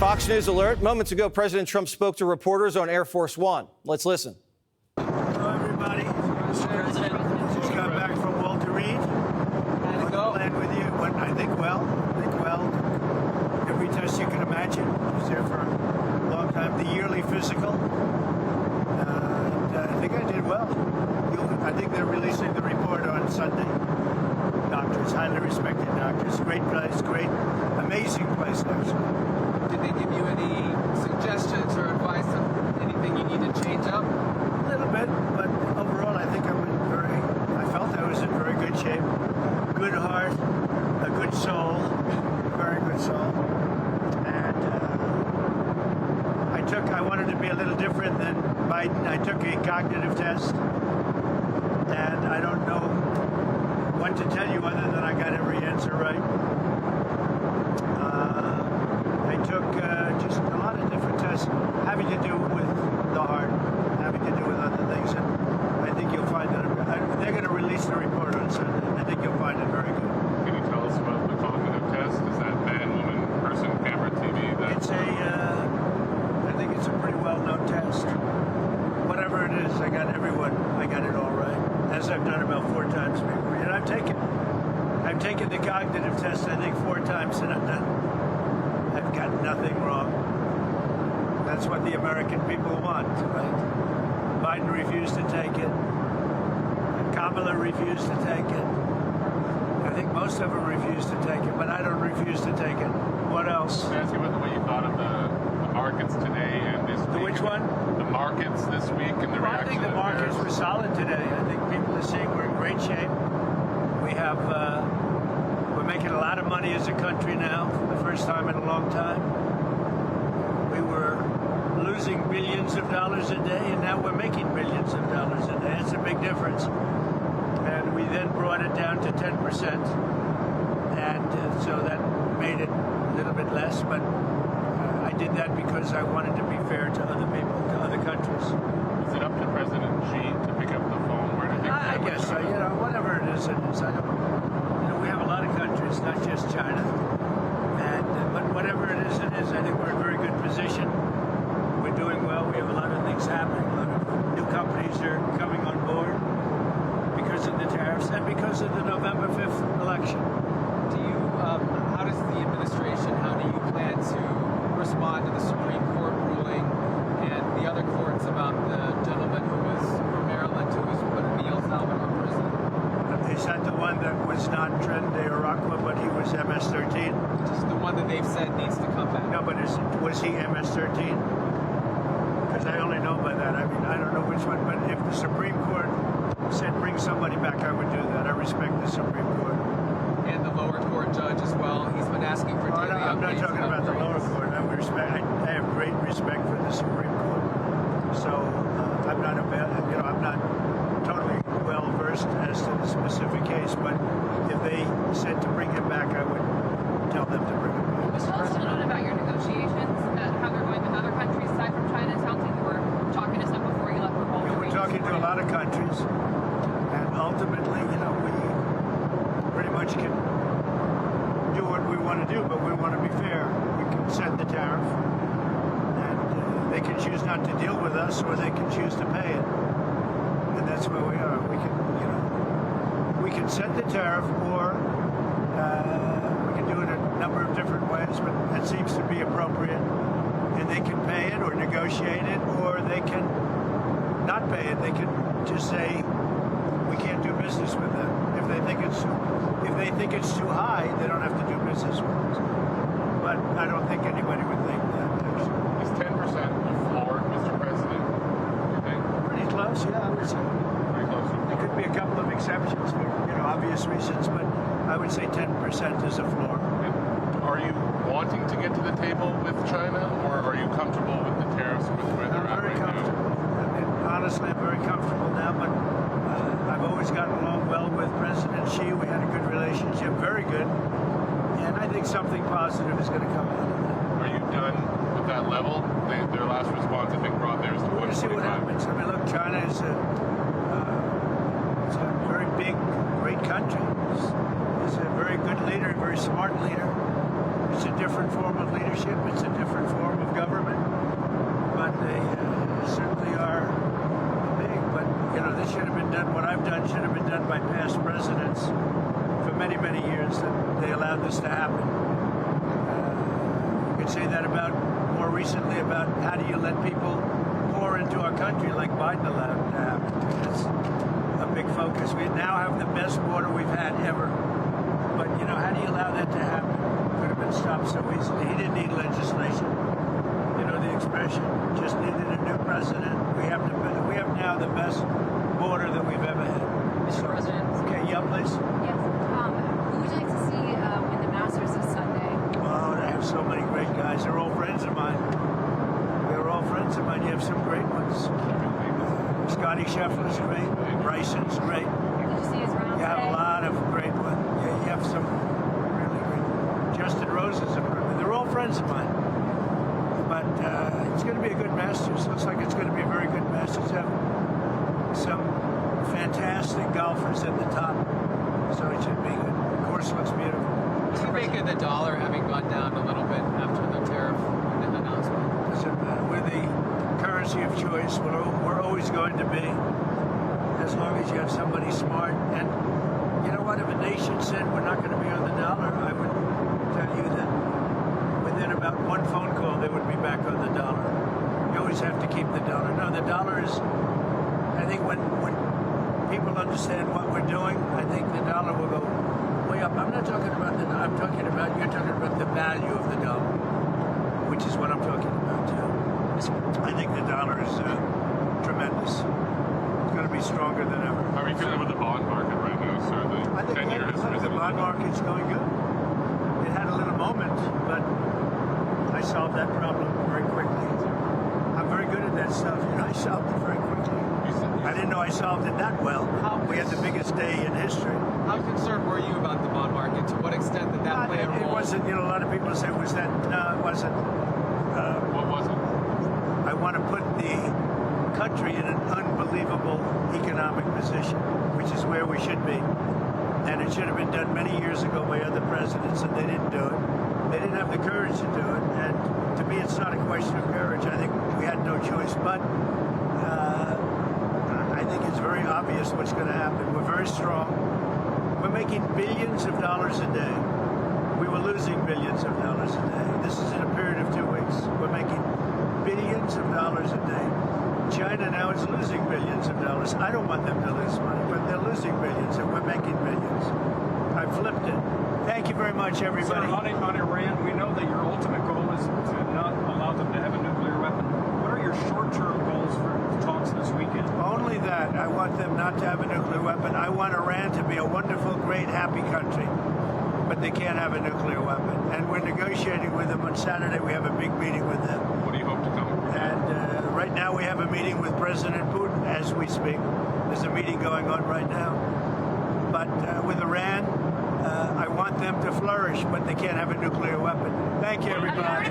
Fox News alert. Moments ago, President Trump spoke to reporters on Air Force One. Let's listen. Hello, everybody. Mr. President, just got back from Walter Reed. How'd it go? Land with you. I think well. Every test you can imagine. I was there for a long time. The yearly physical. And I think I did well. I think they're releasing the report on Sunday. Doctors, highly respected doctors. Great place, amazing place, actually. Did they give you any suggestions or advice on anything you need to change up? A little bit, but overall, I think I felt I was in very good shape. Good heart, a good soul, very good soul. And I wanted to be a little different than Biden. I took a cognitive test, and I don't know what to tell you other than I got every answer right. I took just a lot of different tests having to do with the heart, having to do with other things, and I think you'll find that they're going to release the report on Sunday. I think you'll find it very good. Can you tell us about the cognitive test? Is that man, woman, person, camera, TV? I think it's a pretty well-known test. Whatever it is, I got it all right, as I've done about 4 times before. And I've taken the cognitive test, I think, 4 times, and I've got nothing wrong. That's what the American people want, right? Biden refused to take it. Kamala refused to take it. I think most of them refused to take it, but I don't refuse to take it. What else? Can I ask you about what you thought of the markets today and this week? Which one? The markets this week and the reaction. I think the markets were solid today. I think people are saying we're in great shape. We're making a lot of money as a country now for the first time in a long time. We were losing billions of dollars a day, and now we're making billions of dollars a day. It's a big difference. And we then brought it down to 10%, and so that made it a little bit less, but I did that because I wanted to be fair to other people, to other countries. Is it up to President Xi to pick up the phone? Where do you think I guess so. Whatever it is, we have a lot of countries, not just China. But whatever it is, I think we're in a very good position. We're doing well. We have a lot of things happening. A lot of new companies are coming on board because of the tariffs and because of the November 5th election. How does the administration, how do you plan to respond to the Supreme Court ruling and the other courts about the gentleman who was from Maryland who was put in the El Salvador prison? Is that the one that was not Tren de Aragua, but he was MS-13? Just the one that they've said needs to come back. No, but was he MS-13? Because I only know by that. I mean, I don't know which one, but if the Supreme Court said bring somebody back, I would do that. I respect the Supreme Court. And the lower court judge as well. He's been asking for daily updates. I'm not talking about the lower court. I have great respect for the Supreme Court. So I'm not totally well versed as to the specific case, but if they said to bring him back, I would tell them to bring him back. Tell us a little bit about your negotiations, how they're going with other countries aside from China. It sounds like you were talking to some before you left for Walter Reed. We're talking to a lot of countries, and ultimately, we pretty much can do what we want to do, but we want to be fair. We can set the tariff, and they can choose not to deal with us, or they can choose to pay it, and that's where we are. We can set the tariff, or we can do it a number of different ways, but that seems to be appropriate, and they can pay it or negotiate it, or they can not pay it. They can just say we can't do business with them. If they think it's too high, they don't have to do business with us. But I don't think anybody would think that. Actually. Is 10% the floor, Mr. President? You think? Pretty close, yeah, I would say. Pretty close to the There floor. could be a couple of exceptions for obvious reasons, but I would say 10% is a floor. Are you wanting to get to the table with China, or are you comfortable with the tariffs with where they're at Very right comfortable. now? I mean, honestly, I'm very comfortable now, but I've always gotten along well with President Xi. We had a good relationship, very good. And I think something positive is going to come out of that. Are you done with that level? Their last response, I think, brought theirs to We're going to see what 125. happens. I mean, look, China is a very big, great country. It's a very good leader, very smart leader. It's a different form of leadership. It's a different form allowed this to happen. You could say that about more recently about how do you let people pour into our country like Biden allowed it to happen. That's a big focus. We now have the best border we've had ever. But, you know, how do you allow that to happen? Could have been stopped so easily. He didn't need legislation. You know the expression, just needed a new president. We have now the best border that we've ever had. Mr. President. Okay, yeah, please. Yes. Who would you like to see win the Masters this Sunday? Oh, I have so many great guys. They're all friends of mine. They're all friends of mine. You have some great ones. Scotty Scheffler's great. Bryson's great. Did you see his round You have today? a lot of great ones. Yeah, you have some really great. Justin Rose is a friend. They're all friends of mine. But it's going to be a good Masters. Looks like it's going to be a very good Masters. Have some fantastic golfers at the top, so it should be good. The course looks beautiful. What do you make of the dollar having gone down a little bit after the tariff announcement? Doesn't matter. We're the currency of choice. We're always going to be, as long as you have somebody smart. And you know what? If a nation said we're not going to be on the dollar, I would tell you that within about one phone call, they would be back on the dollar. You always have to keep the dollar. No, the dollar is, I think when people understand what we're doing, I think the dollar will go way up. I'm not talking about you're talking about the value of the dollar, which is what I'm talking about too. I think the dollar is tremendous. It's going to be stronger than ever. How are you feeling with the bond market right now, sir? I The think 10-year has the risen. bond market's going good. It had a little moment, but I solved that problem very quickly. I'm very good at that stuff. You know, I solved it very quickly. I didn't know I solved it that well. We had the biggest day in history. How concerned were you about the bond market? To what extent did that play a role? It wasn't, you know, a lot of people say, was that, no, it wasn't. What was it? I want to put the country in an unbelievable economic position, which is where we should be. And it should have been done many years ago by other presidents, and they didn't do it. They didn't have the courage to do it. And to me, it's not a question of courage. I think we had no choice. But I think it's very obvious what's going to happen. We're very strong. We're making billions of dollars a day. We were losing billions of dollars a day. This is in a period of 2 weeks. We're making billions of dollars a day. China now is losing billions of dollars. I don't want them to lose money, but they're losing billions, and we're making billions. I flipped it. Thank you very much, everybody. Sir, on Iran, we know that your ultimate goal is to not allow them to have a nuclear weapon. What are your short-term goals for talks this weekend? Only that. I want them not to have a nuclear weapon. I want Iran to be a wonderful, great, happy country. But they can't have a nuclear weapon. And we're negotiating with them. On Saturday, we have a big meeting with them. What do you hope to come? And right now, we have a meeting with President Putin as we speak. There's a meeting going on right now. But with Iran, I want them to flourish, but they can't have a nuclear weapon. Thank you, everybody.